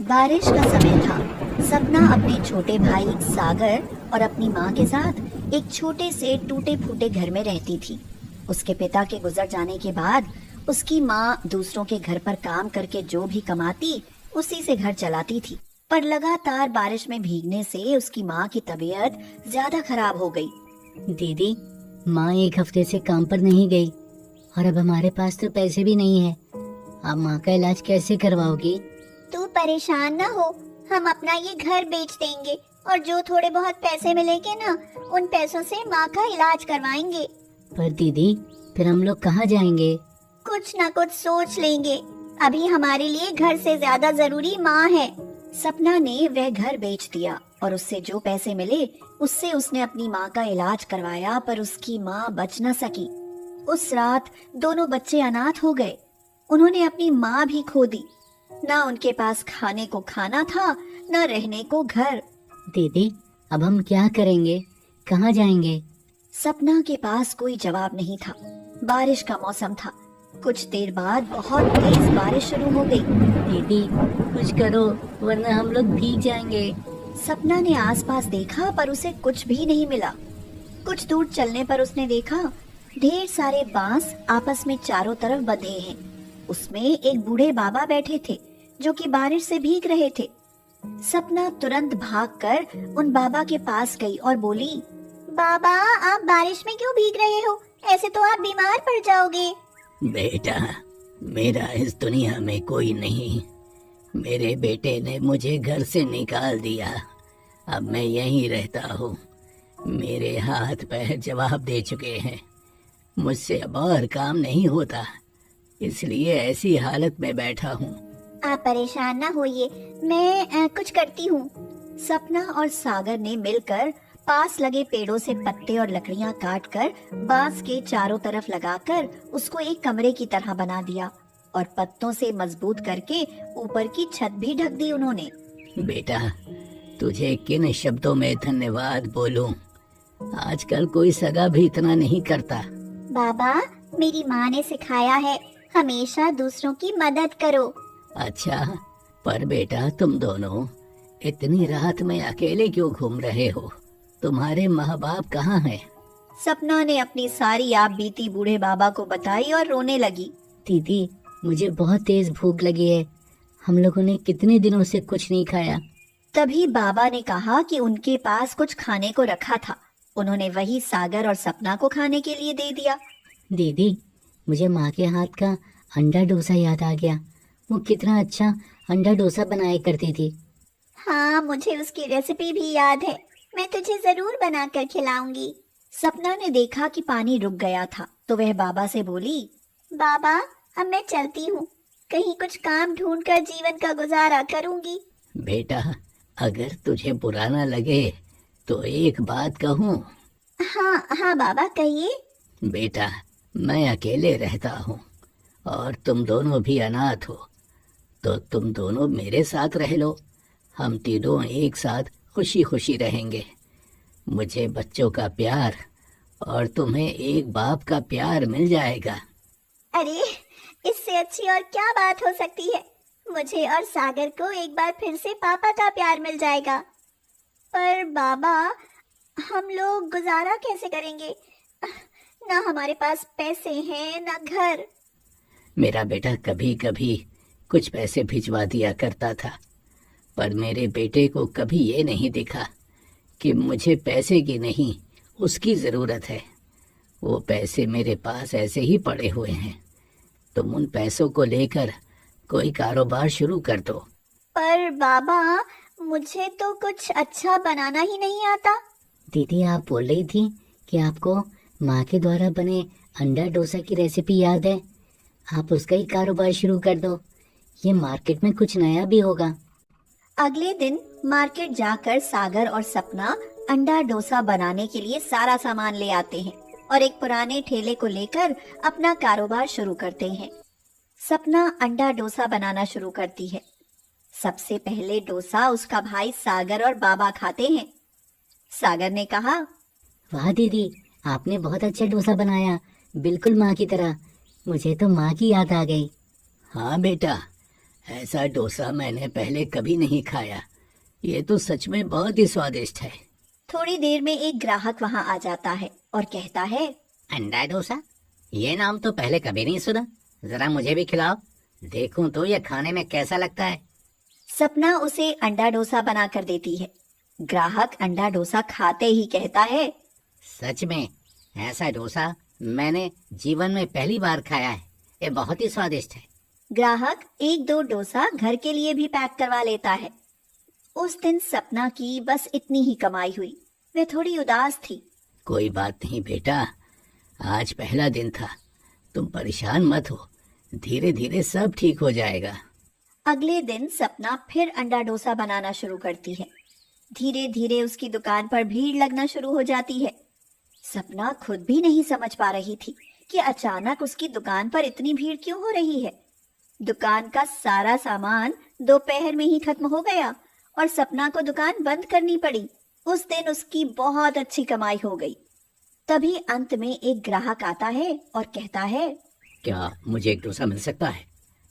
बारिश का समय था। सपना अपने छोटे भाई सागर और अपनी माँ के साथ एक छोटे से टूटे फूटे घर में रहती थी। उसके पिता के गुजर जाने के बाद उसकी माँ दूसरों के घर पर काम करके जो भी कमाती उसी से घर चलाती थी। पर लगातार बारिश में भीगने से उसकी माँ की तबीयत ज्यादा खराब हो गई। दीदी, माँ एक हफ्ते से काम पर नहीं गई और अब हमारे पास तो पैसे भी नहीं है। आप माँ का इलाज कैसे करवाओगी? तू परेशान ना हो, हम अपना ये घर बेच देंगे और जो थोड़े बहुत पैसे मिलेंगे ना, उन पैसों से माँ का इलाज करवाएंगे। पर दीदी, फिर हम लोग कहाँ जाएंगे? कुछ ना कुछ सोच लेंगे। अभी हमारे लिए घर से ज्यादा जरूरी माँ है। सपना ने वह घर बेच दिया और उससे जो पैसे मिले उससे उसने अपनी माँ का इलाज करवाया, पर उसकी माँ बच न सकी। उस रात दोनों बच्चे अनाथ हो गए। उन्होंने अपनी माँ भी खो दी। ना उनके पास खाने को खाना था, न रहने को घर। दीदी, अब हम क्या करेंगे? कहाँ जाएंगे? सपना के पास कोई जवाब नहीं था। बारिश का मौसम था। कुछ देर बाद बहुत तेज बारिश शुरू हो गई। दीदी, कुछ करो वरना हम लोग भीग जाएंगे। सपना ने आसपास देखा पर उसे कुछ भी नहीं मिला। कुछ दूर चलने पर उसने देखा ढेर सारे बांस आपस में चारों तरफ बंधे हैं। उसमें एक बूढ़े बाबा बैठे थे जो कि बारिश से भीग रहे थे। सपना तुरंत भागकर उन बाबा के पास गई और बोली, बाबा, आप बारिश में क्यों भीग रहे हो? ऐसे तो आप बीमार पड़ जाओगे। बेटा, मेरा इस दुनिया में कोई नहीं। मेरे बेटे ने मुझे घर से निकाल दिया। अब मैं यहीं रहता हूँ। मेरे हाथ पैर जवाब दे चुके हैं। मुझसे अब और काम नहीं होता, इसलिए ऐसी हालत में बैठा हूँ। आप परेशान ना होइए, मैं कुछ करती हूँ। सपना और सागर ने मिलकर पास लगे पेड़ों से पत्ते और लकड़ियां काटकर बांस के चारों तरफ लगाकर उसको एक कमरे की तरह बना दिया और पत्तों से मजबूत करके ऊपर की छत भी ढक दी उन्होंने। बेटा, तुझे किन शब्दों में धन्यवाद बोलूं? आजकल कोई सगा भी इतना नहीं करता। बाबा, मेरी माँ ने सिखाया है, हमेशा दूसरों की मदद करो। अच्छा, पर बेटा तुम दोनों इतनी रात में अकेले क्यों घूम रहे हो? तुम्हारे माँ बाप कहाँ हैं? सपना ने अपनी सारी आप बीती बूढ़े बाबा को बताई और रोने लगी। दीदी, मुझे बहुत तेज भूख लगी है। हम लोगों ने कितने दिनों से कुछ नहीं खाया। तभी बाबा ने कहा कि उनके पास कुछ खाने को रखा था। उन्होंने वही सागर और सपना को खाने के लिए दे दिया। दीदी, मुझे माँ के हाथ का अंडा डोसा याद आ गया। वो कितना अच्छा अंडा डोसा बनाया करती थी। हाँ, मुझे उसकी रेसिपी भी याद है। मैं तुझे जरूर बनाकर खिलाऊंगी। सपना ने देखा कि पानी रुक गया था तो वह बाबा से बोली, बाबा, अब मैं चलती हूँ। कहीं कुछ काम ढूंढकर जीवन का गुजारा करूंगी। बेटा, अगर तुझे बुरा ना लगे तो एक बात कहूँ? हाँ हाँ बाबा, कहिए। बेटा, मैं अकेले रहता हूँ और तुम दोनों भी अनाथ हो, तो तुम दोनों मेरे साथ रह लो। हम तीनों एक साथ खुशी खुशी रहेंगे। मुझे बच्चों का प्यार और तुम्हें एक बाप का प्यार मिल जाएगा। अरे, इससे अच्छी और क्या बात हो सकती है? मुझे और सागर को एक बार फिर से पापा का प्यार मिल जाएगा। पर बाबा, हम लोग गुजारा कैसे करेंगे? ना हमारे पास पैसे हैं, ना घर। मेरा बेटा कभी कभी कुछ पैसे भिजवा दिया करता था, पर मेरे बेटे को कभी ये नहीं दिखा कि मुझे पैसे की नहीं, उसकी ज़रूरत है। वो पैसे मेरे पास ऐसे ही पड़े हुए हैं। तुम उन पैसों को लेकर कोई कारोबार शुरू कर दो। पर बाबा, मुझे तो कुछ अच्छा बनाना ही नहीं आता। दीदी, आप बोल रही थी कि आपको माँ के द्वारा बने अंडा डोसा की रेसिपी याद है। आप उसका ही कारोबार शुरू कर दो। ये मार्केट में कुछ नया भी होगा। अगले दिन मार्केट जाकर सागर और सपना अंडा डोसा बनाने के लिए सारा सामान ले आते हैं और एक पुराने ठेले को लेकर अपना कारोबार शुरू करते हैं। सपना अंडा डोसा बनाना शुरू करती है। सबसे पहले डोसा उसका भाई सागर और बाबा खाते हैं। सागर ने कहा, वाह दीदी, आपने बहुत अच्छा डोसा बनाया, बिल्कुल माँ की तरह। मुझे तो माँ की याद आ गई। हाँ बेटा, ऐसा डोसा मैंने पहले कभी नहीं खाया। ये तो सच में बहुत ही स्वादिष्ट है। थोड़ी देर में एक ग्राहक वहां आ जाता है और कहता है, अंडा डोसा? ये नाम तो पहले कभी नहीं सुना। जरा मुझे भी खिलाओ, देखूं तो ये खाने में कैसा लगता है। सपना उसे अंडा डोसा बना कर देती है। ग्राहक अंडा डोसा खाते ही कहता है, सच में ऐसा डोसा मैंने जीवन में पहली बार खाया है। ये बहुत ही स्वादिष्ट है। ग्राहक एक दो डोसा घर के लिए भी पैक करवा लेता है। उस दिन सपना की बस इतनी ही कमाई हुई। वह थोड़ी उदास थी। कोई बात नहीं बेटा, आज पहला दिन था, तुम परेशान मत हो, धीरे धीरे सब ठीक हो जाएगा। अगले दिन सपना फिर अंडा डोसा बनाना शुरू करती है। धीरे धीरे उसकी दुकान पर भीड़ लगना शुरू हो जाती है। सपना खुद भी नहीं समझ पा रही थी कि अचानक उसकी दुकान पर इतनी भीड़ क्यों हो रही है। दुकान का सारा सामान दोपहर में ही खत्म हो गया और सपना को दुकान बंद करनी पड़ी। उस दिन उसकी बहुत अच्छी कमाई हो गई। तभी अंत में एक ग्राहक आता है और कहता है, क्या मुझे एक डोसा मिल सकता है?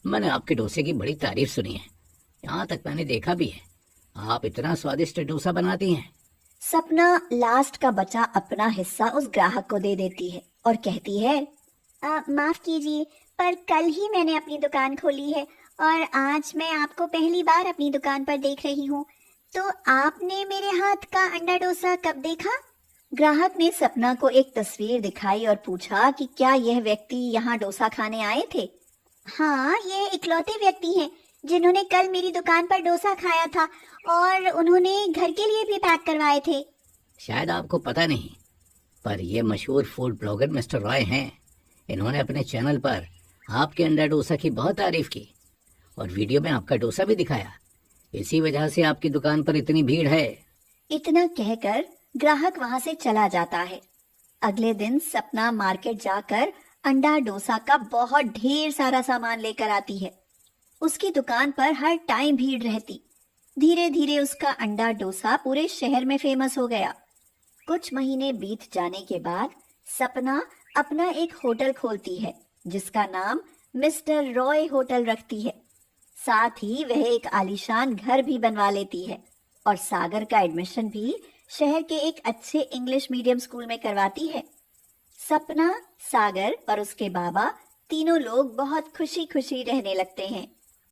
मैंने आपके डोसे की बड़ी तारीफ सुनी है, यहाँ तक मैंने देखा भी है। आप इतना स्वादिष्ट डोसा बनाती हैं। सपना लास्ट का बचा अपना हिस्सा उस ग्राहक को दे देती है और कहती है, माफ कीजिए, पर कल ही मैंने अपनी दुकान खोली है और आज मैं आपको पहली बार अपनी दुकान पर देख रही हूँ। तो आपने मेरे हाथ का अंडा डोसा कब देखा? ग्राहक ने सपना को एक तस्वीर दिखाई और पूछा कि क्या यह व्यक्ति यहाँ डोसा खाने आए थे। हाँ, ये इकलौते व्यक्ति हैं जिन्होंने कल मेरी दुकान पर डोसा खाया था और उन्होंने घर के लिए भी पैक करवाए थे। शायद आपको पता नहीं, पर ये मशहूर फूड ब्लॉगर मिस्टर रॉय हैं। इन्होंने अपने चैनल पर आपके अंडा डोसा की बहुत तारीफ की और वीडियो में आपका डोसा भी दिखाया। इसी वजह से आपकी दुकान पर इतनी भीड़ है। इतना कहकर ग्राहक वहां से चला जाता है। अगले दिन सपना मार्केट जाकर अंडा डोसा का बहुत ढेर सारा सामान लेकर आती है। उसकी दुकान पर हर टाइम भीड़ रहती। धीरे धीरे उसका अंडा डोसा पूरे शहर में फेमस हो गया। कुछ महीने बीत जाने के बाद सपना अपना एक होटल खोलती है जिसका नाम मिस्टर रॉय होटल रखती है। साथ ही वह एक आलीशान घर भी बनवा लेती है और सागर का एडमिशन भी शहर के एक अच्छे इंग्लिश मीडियम स्कूल में करवाती है। सपना, सागर और उसके बाबा तीनों लोग बहुत खुशी खुशी रहने लगते हैं।